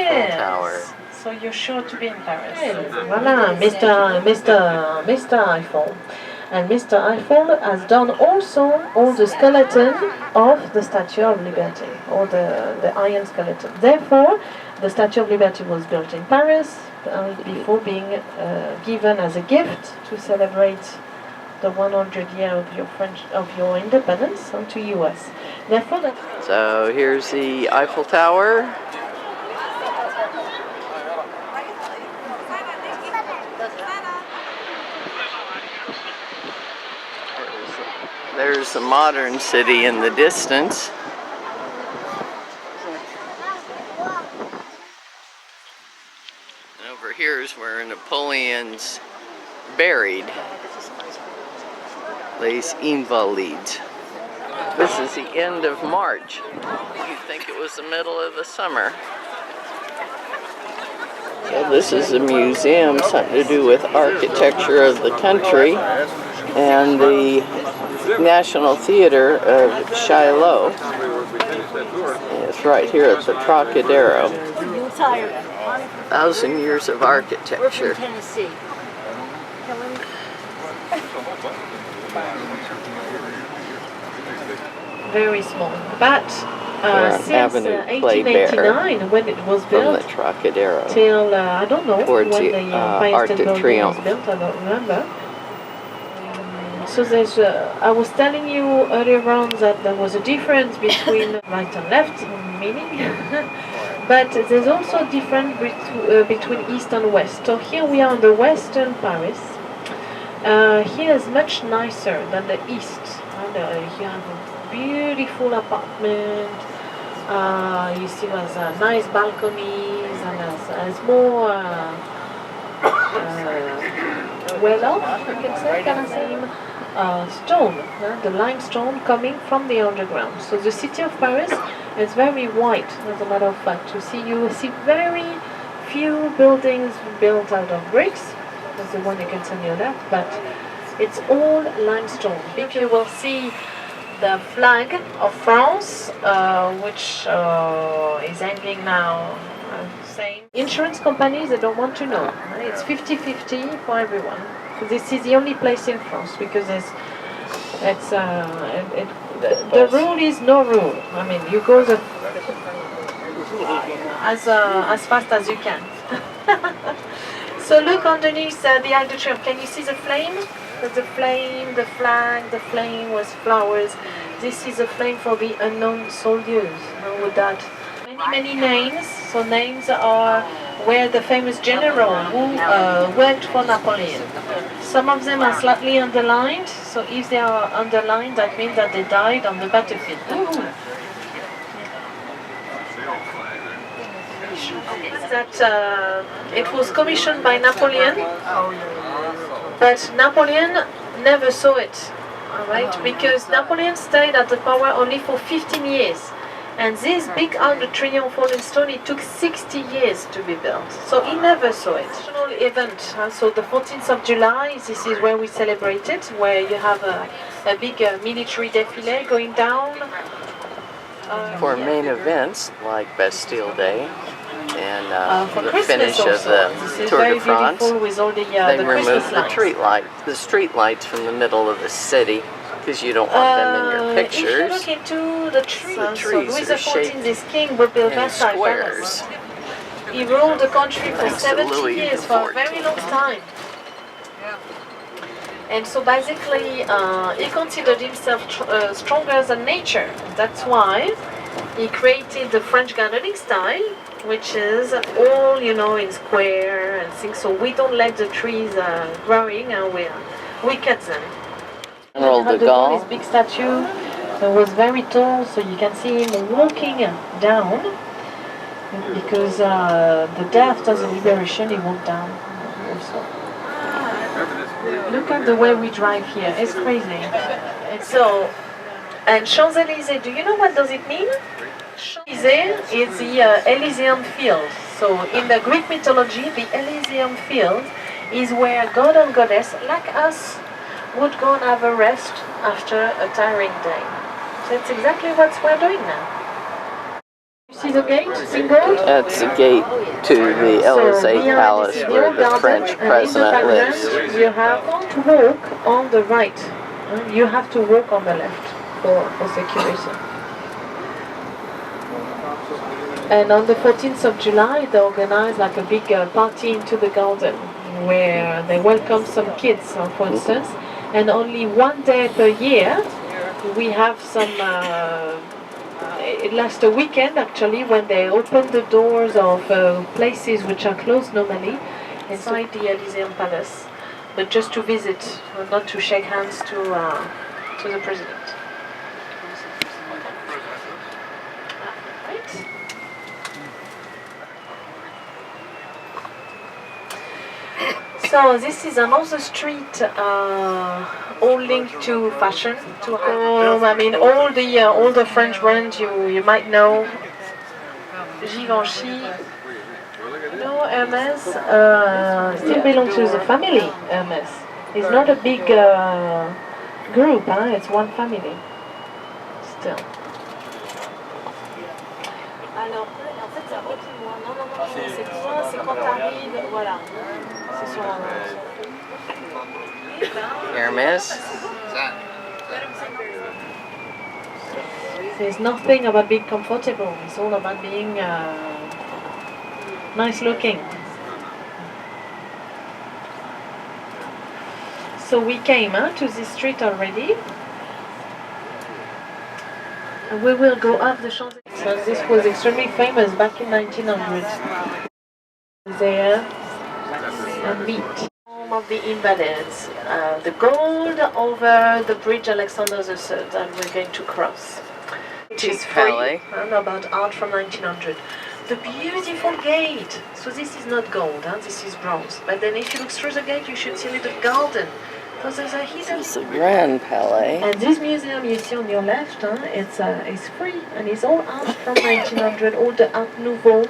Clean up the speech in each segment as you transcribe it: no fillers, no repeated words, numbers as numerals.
Eiffel Tower. So you're sure to be in Paris. Voilà, Mr. Eiffel. And Mr. Eiffel has done also all the skeleton of the Statue of Liberty, or the iron skeleton. Therefore, the Statue of Liberty was built in Paris before being given as a gift to celebrate the 100 year of your independence to US. Therefore, So here's the Eiffel Tower. There's a modern city in the distance. And over here is where Napoleon's buried. Les Invalides. This is the end of March. You'd think it was the middle of the summer. So this is a museum, something to do with architecture of the country, and the National Theater of Shiloh. It's right here at the Trocadero. 1,000 years of architecture. very small. But since 1889, when it was built, from the Trocadero till I don't know towards when the Empire Arc State de Building Triomphe. was built, I don't remember. So there's, I was telling you earlier on that there was a difference between right and left, meaning, but there's also a difference between east and west. So here we are in the western Paris. Here is much nicer than the east. And, you have a beautiful apartment. You see there's nice balconies, and there's more well off, you can say, stone, the limestone coming from the underground. So the city of Paris is very white, as a matter of fact. You see very few buildings built out of bricks. That's the one you can see on your left, but it's all limestone. If you will see the flag of France, which is hanging now, saying insurance companies, they don't want to know. It's 50-50 for everyone. So this is the only place in France because the rule is no rule. I mean, you go as fast as you can. So look underneath the Arc de Triomphe. Can you see the flame? The flame, the flag, the flame with flowers. This is a flame for the unknown soldiers. With that, many names. So names are where the famous general who worked for Napoleon. Some of them are slightly underlined. So if they are underlined, that means that they died on the battlefield. That it was commissioned by Napoleon, but Napoleon never saw it, all right? Because Napoleon stayed at the power only for 15 years, and this big Arc de Triomphe in stone, it took 60 years to be built, so he never saw it. National event, so the 14th of July, this is where we celebrate it, where you have a big military défilé going down. For main events like Bastille Day and the Christmas finish also. of the Tour de France, with all the they the remove Christmas the street lights from the middle of the city because you don't want them in your If you pictures. look into the trees, so Louis are shaped XIV, this king, will build in Versailles squares. Palace. He ruled the country for Thanks to 70 Louis years, for a very long time. And so basically, he considered himself stronger than nature. That's why he created the French gardening style, which is all, in square and things. So we don't let the trees growing, and we cut them. General de Gaulle. His big statue was very tall, so you can see him walking down, because the day after the liberation, he walked down also. Look at the way we drive here, it's crazy. And Champs-Élysées, do you know what does it mean? Champs-Élysées is the Elysian field. So in the Greek mythology, the Elysian field is where God and Goddess, like us, would go and have a rest after a tiring day. So it's exactly what we're doing now. See the gate in gold? That's the gate to the Élysée Palace where the French president lives. You have to walk on the right. You have to walk on the left for security. And on the 14th of July, they organize like a big party into the garden where they welcome some kids, for instance. And only one day per year, we have some. It lasts a weekend actually when they open the doors of places which are closed normally inside the Elysian Palace, but just to visit, not to shake hands to the president. Right. So this is another street, all linked to fashion. I mean, all the French brands you might know. Givenchy, no, Hermes, still belong to the family. Hermes, it's not a big group, it's one family. Still. Alors, en fait, c'est un peu plus loin. Non, c'est loin, c'est quand t'arrives, voilà. C'est sur Hermes? There's nothing about being comfortable. It's all about being nice looking. So we came to this street already. And we will go up the Champs-Élysées. This was extremely famous back in 1900. There and meet. Home of the Invalids. The gold over the bridge Alexander III that we're going to cross. Which is free. About art from 1900. The beautiful gate. So this is not gold, this is bronze. But then if you look through the gate, you should see a little garden. Because there's a hidden. It's the Grand Palais. And this museum you see on your left, it's free and it's all art from 1900, all the Art Nouveau.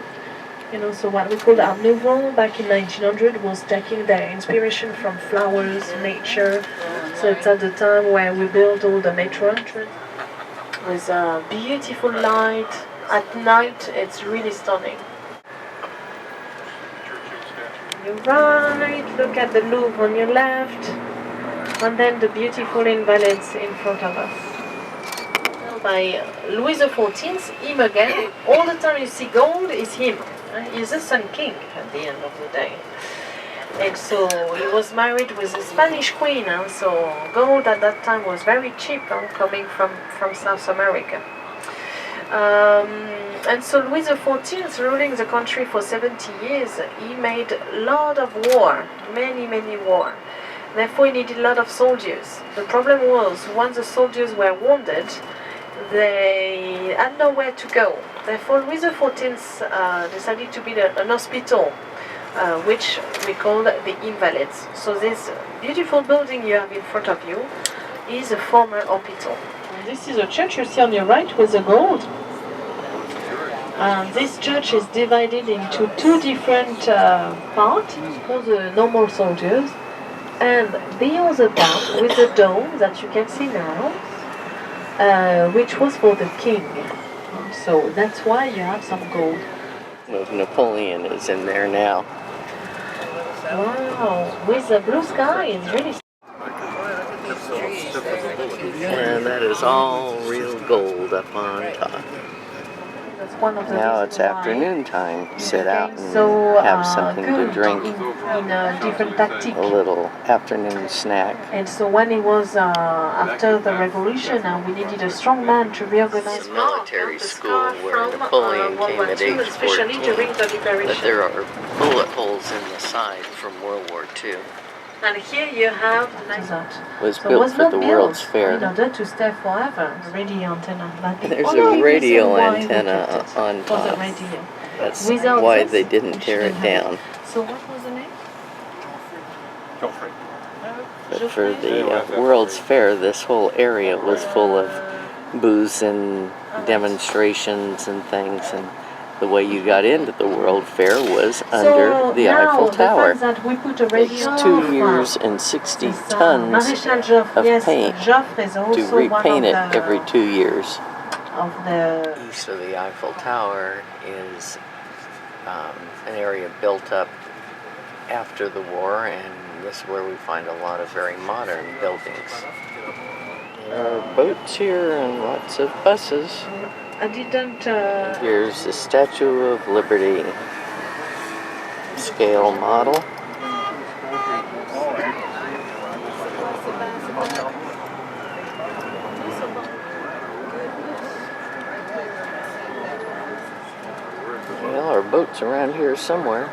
You know, so what we call Art Nouveau back in 1900 was taking their inspiration from flowers, nature. So it's at the time where we built all the metro entrance with a beautiful light. At night, it's really stunning. You're right, look at the Louvre on your left, and then the beautiful Invalids in front of us. By Louis XIV, him again, all the time you see gold is him. He's the Sun King at the end of the day. And so he was married with a Spanish queen, so gold at that time was very cheap, coming from South America. And so Louis XIV, ruling the country for 70 years, he made a lot of war, many war. Therefore he needed a lot of soldiers. The problem was, once the soldiers were wounded, they had nowhere to go. Therefore Louis XIV decided to build an hospital, which we call the Invalids. So this beautiful building you have in front of you is a former hospital. This is a church you see on your right with the gold. This church is divided into two different parts for the normal soldiers, and the other part with the dome that you can see now, which was for the king. So that's why you have some gold. Napoleon is in there now. Wow, with the blue sky, it's really. And that is all real gold up on top. Now it's afternoon time. Sit out and have something to drink. In a different tactic. A little afternoon snack. And so when it was after the revolution, we needed a strong man to reorganize military school where Napoleon came at age 14. But there are bullet holes in the side from World War II. And here you have was built for the World's Fair. In order to stay forever, radio antenna. There's a radio antenna on top. That's why they didn't tear it down. So what was the name? Geoffrey. But for the World's Fair, this whole area was full of booths and demonstrations and things, and the way you got into the World Fair was under the Eiffel Tower. It's 2 years and 60 tons of paint to repaint it every 2 years. of the East of the Eiffel Tower is an area built up after the war, and this is where we find a lot of very modern buildings. There are boats here and lots of buses. I didn't Here's the Statue of Liberty scale model. Well, our boat's around here somewhere.